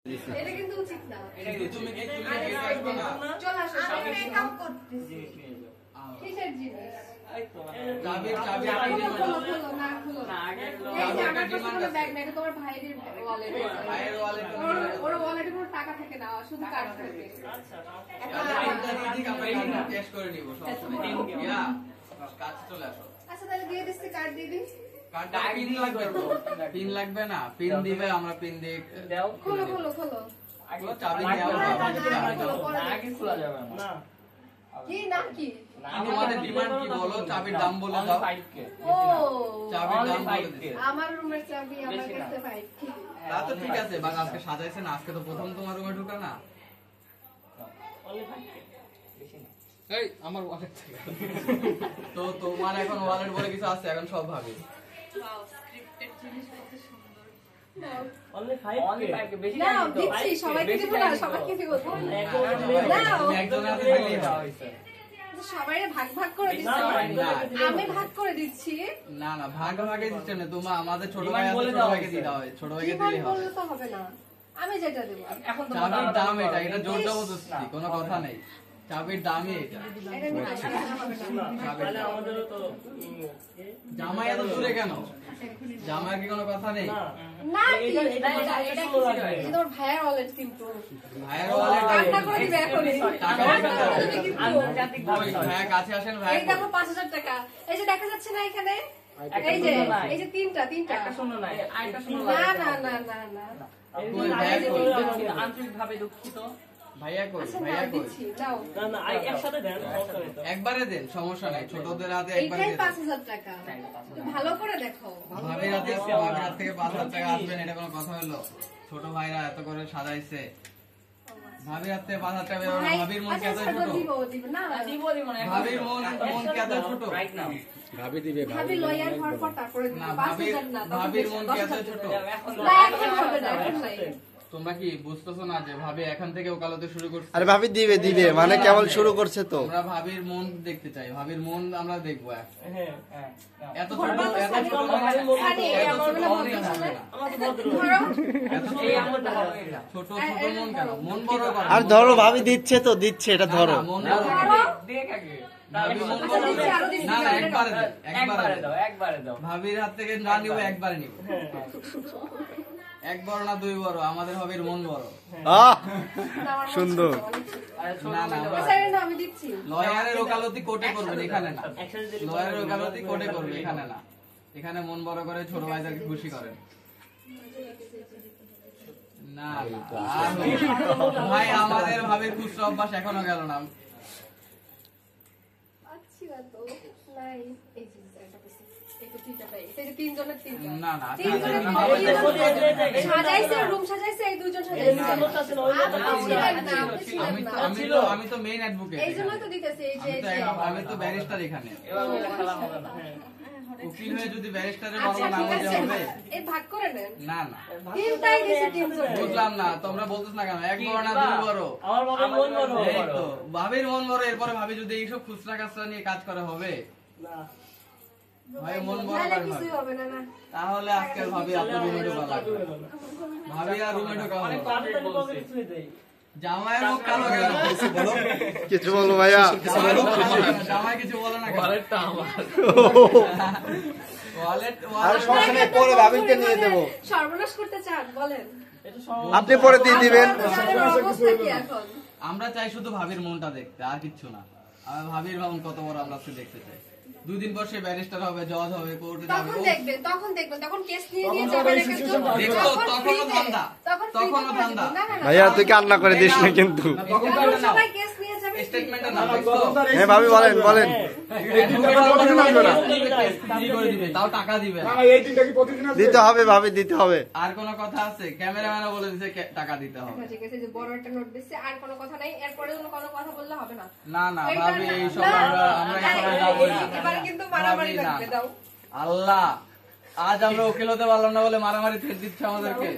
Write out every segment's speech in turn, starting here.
এটা কিন্তু উচিত না। এটা কি তুমি কি চল আসো আমি মেকআপ করতেছি। কিসের জিনিস? এই তো চাবি খুলো না আগে এই যে আমার কাছে কোনো ব্যাগ নাই, এটা তোমার ভাইয়ের ওয়ালেট। ভাইয়ের ওয়ালেট ওর ওয়ালেটে কোনো টাকা থাকে না, শুধু কার্ড থাকে। আচ্ছা আমরা ক্যাশ করে নিব সমস্যা নেই। কাজ চলে আসো। আচ্ছা তাহলে দিয়ে দিচ্ছি, কার্ড দিয়ে দিন। কার্ডটা পিন লাগবে তো? পিন লাগবে না, পিন দিবে, আমরা পিন দিয়ে দাও। খোলো খোলো খোলো। আগে চাবি দাও, আগে খোলা যাবে না। কি না কি? তোমাদের ডিমান্ড কি বলো, চাবির দাম বলে দাও। 5k ও চাবির দাম বলে দিও। আমার রুমের চাবি আমার কাছে 5K। তা তো ঠিক আছে, বাট আজকে সাজাইছেন, আজকে তো প্রথম তোমার রুমে ঢোকা না। only 5k বেশি না। এই আমার ওয়ালেট থেকে তো তোমার এখন ওয়ালেট বলে কিছু আছে, এখন সব ভাবি। ওয়াও স্ক্রিপ্টেড জিনিস কত সুন্দর। only 5k বেশি না না। দিচ্ছি, সবাইকে দেব না, সবাইকে দেব। তুমি একজন আছে দিলেই হবে। সবাইরে ভাগ ভাগ করে দিচ্ছি। আমি ভাগ করে দিচ্ছি। না না, ভাগ ভাগে দিচ্ছে না, তোমার আমাদের ছোট ভাই আছে, ছোট ভাইকে দিতে হবে, ছোট ভাইকে জীবন দিলেই হবে। বললে তো হবে না, আমি যেটা দেব। এখন তো চাবির দাম এটা, এটা জোর জবরদস্তি, কোনো কথা নেই। চাবির দামই এটা। এটা নিয়ে আলোচনা হবে না। তাহলে আমাদেরও তো জামাই এত দূরে কেন? জামাই কি কোনো কথা নেই? না কি? এটা সুন্দর লাগবে। এটা তোমার ভাইয়ের ওয়ালেট কিন্তু। ভাইয়ের ওয়ালেট টাকা করে দিবে এখনই। টাকা দিবে কিন্তু। আন্তর্জাতিক ভাবে ভাই কাছে আসেন, ভাই এই দেখো 5000 টাকা। এই যে দেখা যাচ্ছে না এখানে? এই যে তিনটা একটা শূন্য নাই, আরেকটা শূন্য না লাগে। না না না না। আন্তরিক ভাবে দুঃখিত। ভাইয়া কই, আচ্ছা না ভাইয়া কই? দিচ্ছি, যাও। না না একসাথে দেন, সমস্যা নেই তো। একবারে দেন, সমস্যা নাই, ছোটদের হাতে একবারে এইটাই দেন। 5000 টাকা। ভালো করে দেখো। ভাবির হাতে 5000 টাকা আসবেন, এটা কোনো কথা হলো? ছোট ভাইরা এত করে সাজাইছে, ভাবির হাতে 5000 টাকা বেরোবে না। ভাবির মন আচ্ছা, কত আচ্ছা, ছোট, দিব না। দিব না। ভাবির মন কত ছোট। Right now. ভাবি লয়ার হওয়ার পর তারপরে দিব। না, 5000 না, ভাবির মন কি এত 10,000 ছোট? এখন না এখন হবে না, এখন নাই। তোমরা কি বুঝতেছো না যে ভাবি এখান থেকে ওকালতে শুরু করছে? আরে ভাবি দিবে দিবে মানে কেবল শুরু করছে তো। আমরা ভাবির মন দেখতে চাই, ভাবির মন আমরা দেখবো। হ্যাঁ হ্যাঁ। এত ছোট, এত ছোট সানি, এত আমার ছোট মনে মন হয় হবে না। আমাদের ভদ্র। ধরো। এত ছোট এই আমাদের হবে না। ছোট ছোট মন কেন? মন বড় করো। আর ধরো ভাবি দিচ্ছে তো দিচ্ছে, এটা ধরো। না, মন না, বড় না, করো। দেখ আগে। ভাবির মন আচ্ছা, বড় দিচ্ছি, করো। আরো দিচ্ছি, না না, আরো একবারে দেন, একবারে একবারে দাও, দেন। একবারে দাও। ভাবির হাত থেকে না নিব, একবারে নিব। হ্যাঁ। এক বড় না দুই বড়, আমাদের ভাবির মন বড়। আহ না, আমার মন সুন্দর। ছোট, অনেক ছোট। আর ছোট না, না, করে দাও। আচ্ছা, এটা নাও, আমি দিচ্ছি। লয়ারের ওকালতি কোর্টে করবেন, এখানে না। একসাথে যদি লয়ারের ওকালতি কোর্টে করবে, এখানে না। এখানে মন বড় করে ছোট ভাইদেরকে খুশি করেন। না না, আর ভাই আমাদের ভাবির খুচরা অভ্যাস এখনো গেল না। আচ্ছা তো নাই, এই যে এটা পেছি। এই তো তিনটা পাই। এই যে তিনজনের তিনটা। না না, তিনজনের আমি সাজাইছে, রুম সাজাইছে, এই দুইজন সাজাইছে। আমি তো মেইন অ্যাডভোকেট। এই জন্যই তো দিতেছে, এই যে আমি তো ব্যারিস্টার এখানে। এবার বলে খেলা হবে না। উকিল হয়ে যদি ব্যারিস্টারের আচ্ছা বড় না ঠিক বলতে আছে, হবে? এই ভাগ করে নেন। না না, তিনটাই দিছে তিনজন। বুঝলাম না, তোমরা বলতেছ না কেন? এক বড় না দুই বড়? আমার বাবা মন বড়। এই তো ভাবির মন বড়, এরপরে ভাবি যদি এইসব খুচরা কাজটা নিয়ে কাজ করা হবে, না। ভাই মন বড় নাহলে করে কিছুই ভাবি। হবে না, না। তাহলে আজকে ভাবি আপনি রুমে ঢোকা লাগবে। ভাবি আর রুমে ঢোকা হবে না। পাবে তাহলে বলবে কিছুই দেই। জামাইয়ের মুখ কালো কেন? কিছু বলো ভাইয়া। জামাই কিছু বলে না কেন? ওয়ালেট আর সমস্যা নেই, পরে ভাবিকে নিয়ে দেবো। সর্বনাশ করতে চান বলেন? এটা সব আপনি পরে দিয়ে দিবেন। আপনাদের অবস্থা কি এখন? আমরা চাই শুধু ভাবির মনটা দেখতে, আর কিচ্ছু না। আমরা ভাবির মন কত বড় আমরা সে দেখতে চাই। 2 দিন পর সে ব্যারিস্টার হবে, জজ হবে, কোর্টে যাবে। তখন দেখবেন, তখন কেস নিয়ে নিয়ে যাবেন কিন্তু দেখো, তখনও ধান্দা, তখনও ধান্দা। ভাইয়া তুই কান্না করে দিস না কিন্তু। সবাই কেস নিয়ে যাবে। স্টেটমেন্টটা না দেখো। হ্যাঁ ভাবি বলেন বলেন। তাও টাকা দিবে না। দিতে হবে ভাবি, দিতে হবে। আর কোনো কথা আছে? ক্যামেরাম্যানও বলে দিছে টাকা দিতে হবে। আচ্ছা, ঠিক আছে, যে বড় একটা নোট দিচ্ছে, আর কোনো কথা নাই। এরপরে কোনো কথা বললে হবে না। না না এইটা ভাবি, না। এইসব না, আমরা না, এসবে যাবো না। এবারে কিন্তু মারামারি ভাবি, না, লাগবে, দাও। আল্লাহ, আজ আমরা উকিল হতে পারলাম না বলে মারামারি থ্রেট দিচ্ছে আমাদেরকে।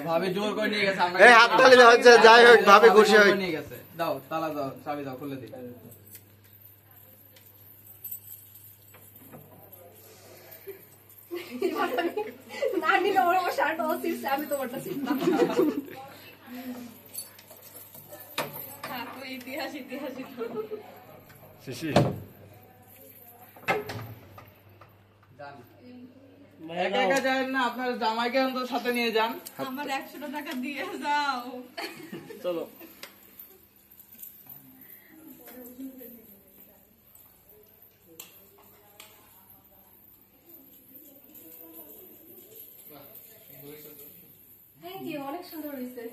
ভাবি জোর করে নিয়ে গেছে। আমরা এই হাততালি দেওয়া হচ্ছে, যাই হোক ভাবি খুশি জোর হোক। করে নিয়ে গেছে। দাও তালা, দাও চাবি, দাও খুলে দিই। না নিলে ওর আমার শার্ট অল সিটস, আমি তোমারটা সিট শিশি যান। ভাইয়া একা একা যান না, আপনার জামাইকে অন্তত সাথে নিয়ে যান। আমার 100 টাকা দিয়ে যাও। চলো থ্যাংক ইউ, অনেক সুন্দর হয়েছে।